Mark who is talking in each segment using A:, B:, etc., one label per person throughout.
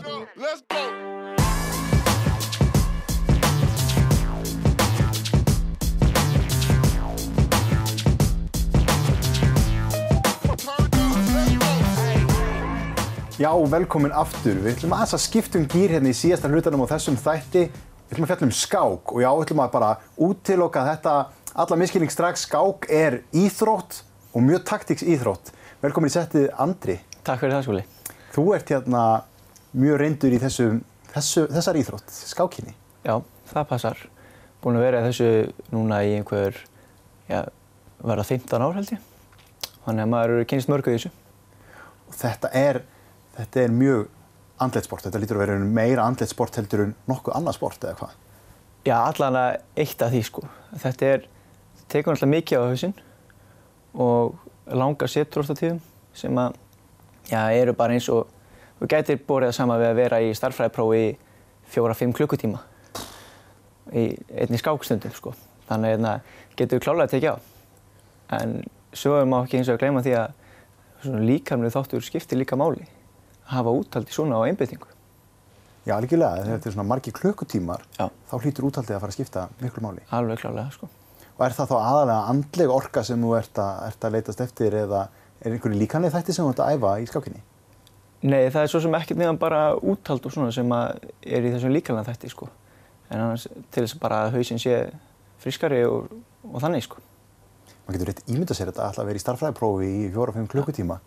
A: Let's go.
B: Já, velkomin aftur. Við ætlum aðeins að skipta gír hérna í síðasta hlutanum á þessum þætti. Við ætlum að fjalla skák og já, við ætlum að bara útiloka þetta alla misskilning strax. Skák er íþrótt og mjög taktísk íþrótt. Velkomin í settið Andri.
C: Takk fyrir það, Skúli.
B: Þú ert hérna mjög reyndur í þessar íþrótt, skákinni.
C: Já, það passar. Búin að vera í þessu núna í einhver, verða 15 ár held ég. Þannig að maður kynnist mörgu í þessu.
B: Og þetta er mjög andlegt sport. Þetta lítur að vera meira andlegt sport heldur en nokkuð annað sport eða hvað?
C: Já, allavega eitt af því sko. Þetta tekur náttúrulega mikið á hausinn og langar setur oft á tíðum sem að, eru bara eins og þú gætir borið það sama við að vera í stærðfræðiprófi í 4-5 klukkutíma í einni skákstundum sko. Þannig að getur við klárlega tekið á. En svo má ekki eins og gleyma því að svona líkamlegur þáttur skiptir líka máli. Að hafa úthaldi svona á einbeitingu.
B: Já, algjörlega. Þegar þetta er svona margir klukkutímar,
C: Já.
B: Þá hlýtur úthaldið að fara að skipta miklu máli.
C: Alveg klárlega, sko.
B: Og er það þá aðalega andleg orka sem þú ert að leitast eftir eða er einhverju líkamleg þætti sem þú ert að æfa í skákinni?
C: Nei, það er svo sem ekkert nema bara úthald og svona sem að er í þessum líkamlega þætti, sko. En annars til þess bara að hausinn sé frískari og þannig, sko.
B: Man getur rétt ímyndað sér þetta alltaf að vera í stærðfræðiprófi í 4-5 klukkutíma.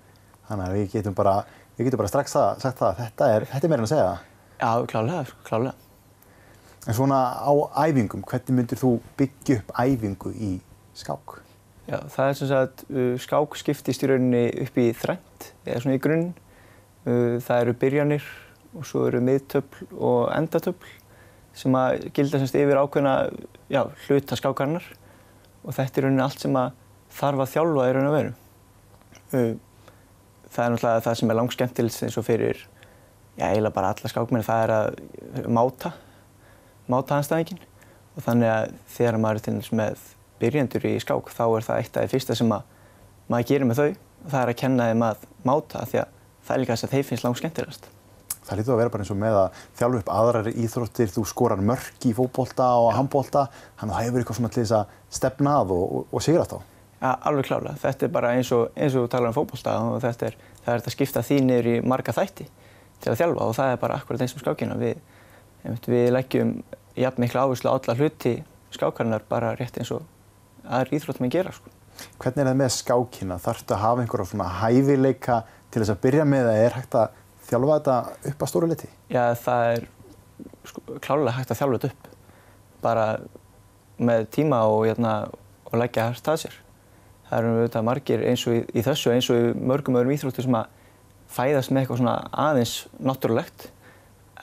B: Þannig að við getum bara strax sagt það að þetta er meira en að segja það.
C: Já, klárlega.
B: En svona á æfingum, hvernig myndir þú byggja upp æfingu í skák?
C: Já, það er sem sagt, skák skiptist í rauninni upp í þrennt, eða svona í grunn. Það eru byrjanir og svo eru miðtöfl og endatöfl sem að gilda semst yfir ákveðna hluta skákarinnar. Og þetta er rauninni allt sem að þarf að þjálfa í raun og veru. Það er náttúrulega það sem er langskemmtilegast eins og fyrir eiginlega bara alla skákmenn, það er að máta andstæðinginn. Og þannig að þegar maður er til dæmis með byrjendur í skák þá er það eitt af því fyrsta sem maður gerir með þau. Það er að kenna þeim að máta því að það er líka þess að þeim finnst langskemmtilegast. Það
B: lítur að vera bara eins og með að þjálfa upp aðrar íþróttir, þú skorar mörk í fótbolta og handbolta, þannig að það hefur eitthvað svona til þess að stefna að og sigra þá.
C: Ja, alveg klárlega. Þetta er bara eins og þú talar fótbolta og það er að skipta því niður í marga þætti til að þjálfa og það er bara akkurat eins og skákina. Við leggjum jafn mikla áherslu á alla hluti skákarinnar bara rétt eins og aðrir íþróttamenn gera, sko. Hvernig
B: er það með skákina? Þarftu að hafa einhverja svona hæfileika til þess að byrja með eða er hægt að þjálfa þetta upp að stóru leyti? Já, það er klárlega hægt að þjálfa þetta upp. Bara með tíma og leggja hart að sér. Það eru auðvitað margir eins og í þessu eins og í mörgum öðrum íþróttum sem að fæðast með eitthvað svona aðeins náttúrulegt.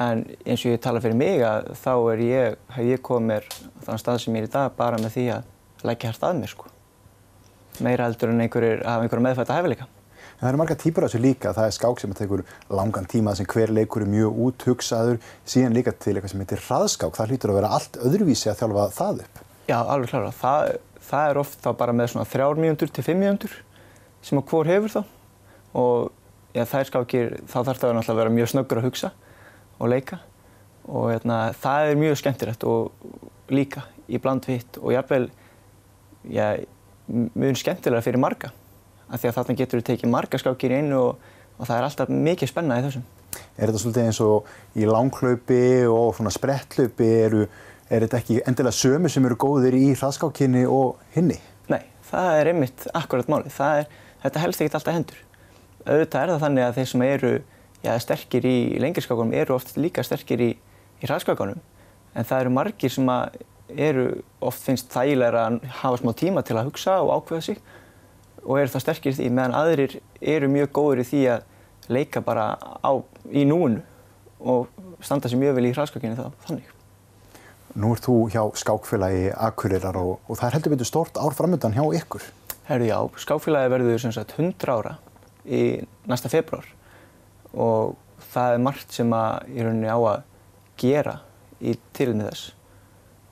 B: En eins og ég tala fyrir mig að þá hef ég komið mér á þann stað sem ég er í dag bara með því að leggja hart að mér, sko. Meira heldur en einhverja meðfædda hæfileika. En það eru margar típur af þessu líka. Það er skák sem tekur langan tíma sem hver leikur er mjög úthugsaður. Síðan líka til eitthvað sem heitir hraðskák. Það hlýtur að vera allt öðruvísi að þjálfa það upp. Já, alveg klárlega. Það er oft þá bara með svona 3 mínútur til 5 mínútur sem að hvor hefur þá. Og þær skákir, þá þarf það náttúrulega að vera mjög snöggur að hugsa og leika. Og það er mjög skemmtilegt og líka í bland við hitt og jafnvel mjög skemmtilega fyrir marga. Af því að þarna getur við tekið marga skákir í einu og það er alltaf mikið spenna í þessum. Er þetta svolítið eins og í langhlaupi og svona spretthlaupi er þetta ekki endilega sömu sem eru góðir í hraðskákinni og hinni? Nei, það er einmitt akkurat málið. Þetta helst ekki alltaf hendur. Auðvitað er það þannig að þeir sem eru sterkir í lengjaskákunum eru oft líka sterkir í hraðskákunum. En það eru margir sem eru oft finnst þægilegra að hafa smá tíma til að hugsa og ákveða sig og eru það sterkir í því, meðan aðrir eru mjög góðir í því að leika bara í núinu og standa sig mjög vel í hraðskákinni þannig. Nú ert þú hjá Skákfélagi Akureyrar og það er heldur betur stórt ár framundan hjá ykkur. Herðu, já, Skákfélagi verður sem sagt 100 ára í næsta febrúar og það er margt sem í rauninni á að gera í tilefni þess.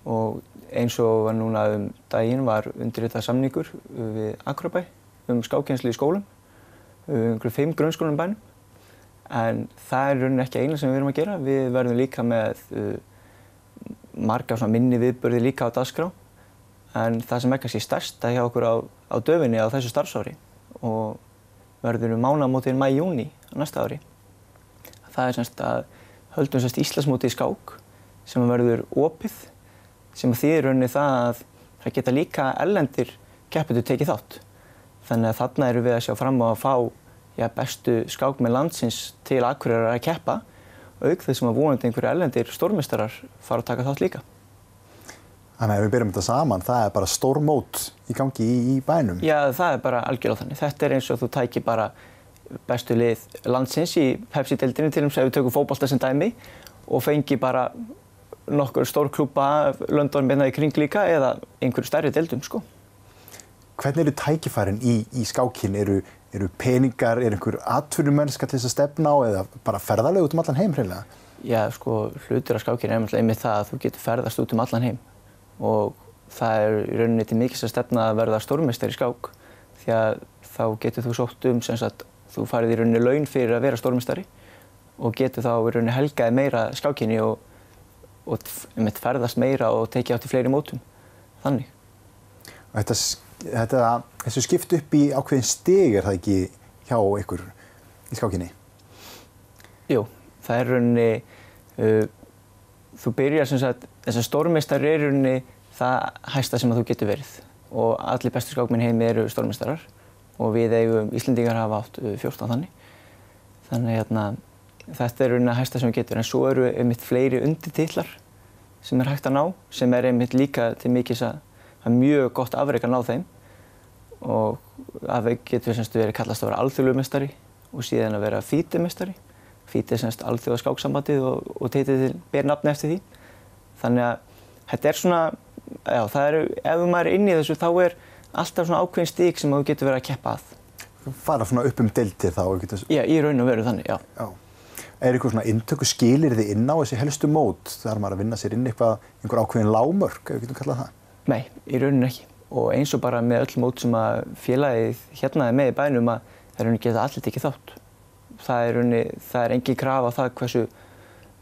B: Og eins og var núna daginn var undirritað samningur við Akureybæ skákkennslu í skólum, 5 grunnskólum í bænum.
C: En það er rauninni ekki eina sem við erum að gera. Við verðum líka með marga svona minni viðburði líka á dagskrá. En það sem er kannski stærsta hjá okkur á döfinni á þessu starfsári og verður mánaðamótin maí-júní á næsta ári. Það er semst að höldum semst Íslandsmótið í skák sem verður opið, sem þýðir rauninni það að það geta líka erlendir keppendur tekið þátt. Þannig að þarna erum við að sjá fram á að fá bestu skákmenn landsins til Akureyrar að keppa, auk þess að vonandi einhverju erlendir stórmeistarar fara að taka þátt líka.
B: Þannig að ef við byrjum þetta saman, það er bara stórmót í gangi í bænum?
C: Já, það er bara algjörlega þannig. Þetta er eins og þú tækir bara bestu lið landsins í Pepsi-deildinni til ef við tökum fótbolta sem dæmi og fengi bara nokkur stórklúbba London í kring líka eða einhverju stærri deildum, sko.
B: Hvernig eru tækifærin í skákin? Eru peningar, einhver atvinnumennska til þess að stefna á eða bara ferðalega út allan heim hreinlega?
C: Já, sko, hlutur af skákin er einmitt það að þú getur ferðast út allan heim og það er í rauninni til mikils að stefna að verða stórmeistari í skák því að þá getur þú sótt sem sagt, þú farið í rauninni laun fyrir að vera stórmeistari og getur þá í rauninni helgaði meira skákinni og einmitt ferðast meira og tekið átt í fleiri mótum. Þannig.
B: Og þessu skipt upp í ákveðin stig er það ekki hjá ykkur í skákinni?
C: Jú, það er rauninni, þú byrjar sem sagt, þessar stórmeistari er rauninni það hæsta sem að þú getur verið og allir bestu skákmenn heimi eru stórmeistarar og við eigum Íslendingar hafa átt 14 þannig. Þannig þetta er rauninni að hæsta sem við getur en svo eru einmitt fleiri undirtitlar sem er hægt að ná sem er einmitt líka til mikils að það er mjög gott afrek að ná þeim og afrek getur semst verið kallast að vera alþjóðlegur og síðan að vera FIDE-meistari. FIDE er semst alþjóða skáksambandið og titillinn ber nafni eftir því. Þannig að þetta er svona, já, það eru, ef maður er inni í þessu þá er alltaf svona ákveðin stig sem þú getur verið að keppa að.
B: Fara svona upp deildir þá?
C: Já, í raun og veru þannig, já.
B: Er eitthvað svona inntökuskilyrði inn á þessi helstu mót? Þarf maður að vinna sér inn einhver ákveðin lágmörk, ef við getum kallað það?
C: Nei, í rauninni ekki. Og eins og bara með öll mót sem að félagið hérna er með í bænum að það er rauninni geta allir tekið þátt. Það er engin krafa á það hversu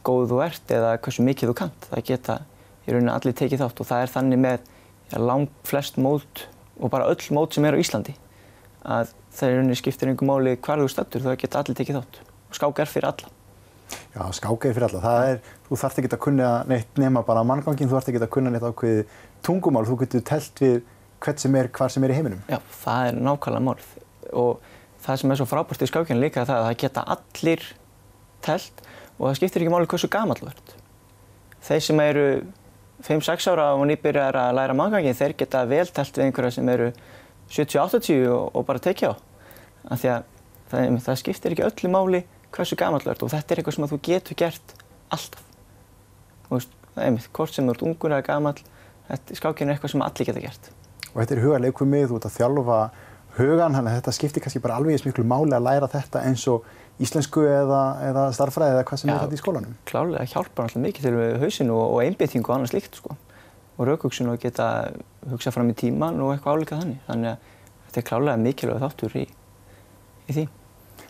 C: góð þú ert eða hversu mikið þú kannt. Það geta í rauninni allir tekið þátt og það er þannig með langflest mót og bara öll mót sem er á Íslandi að það í rauninni skiptir engu máli hvar þú stattur, það geta allir tekið þátt. Og skák er fyrir alla.
B: Já, skák er fyrir alla. Þú þarft ekki að kunna neitt nema bara mannganginn, þú þarft ekki að kunna neitt ákveðið tungumál, þú getur telt við hvar sem er í heiminum.
C: Já, það er nákvæmlega málið. Og það sem er svo frábært í skákinni líka er það að það geta allir telt og það skiptir ekki máli hversu gamall þú ert. Þeir sem eru 5-6 ára og nýbyrjar að læra mannganginn, þeir geta vel telt við einhverja sem eru 70-80 og bara tekja á. Af því að það skiptir ekki öllu máli hversu gamall þú ert og þetta er eitthvað sem þú getur gert alltaf. Þú veist, það er einmitt, hvort sem þú ert ungur eða gamall, skákin er eitthvað sem allir geta gert.
B: Og þetta er hugarleikfimi, þú ert að þjálfa hugan, þannig að þetta skiptir kannski bara alveg eins miklu máli að læra þetta eins og íslensku eða starffræði eða hvað sem er þetta í skólanum.
C: Klárlega, það hjálpar alltaf mikið til við hausinn og einbeitingu og annað slíkt, sko. Og rökhugsun og geta hugsað fram í tímann og eitthvað álíka þannig. Þannig að þetta er klárlega mikilvægur þáttur í því.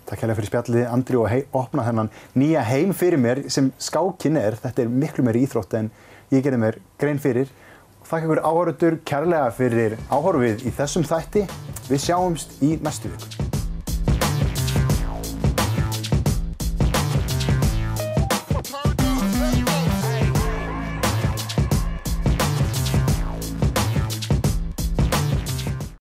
B: Takk hérlega fyrir spjallið, Andri, og opna þennan nýja heim fyrir mér sem skákin er. Þetta er miklu meiri íþrótt en ég gerði mér grein fyrir. Þakka ykkur áhorfendur kærlega fyrir áhorfið í þessum þætti. Við sjáumst í næstu viku.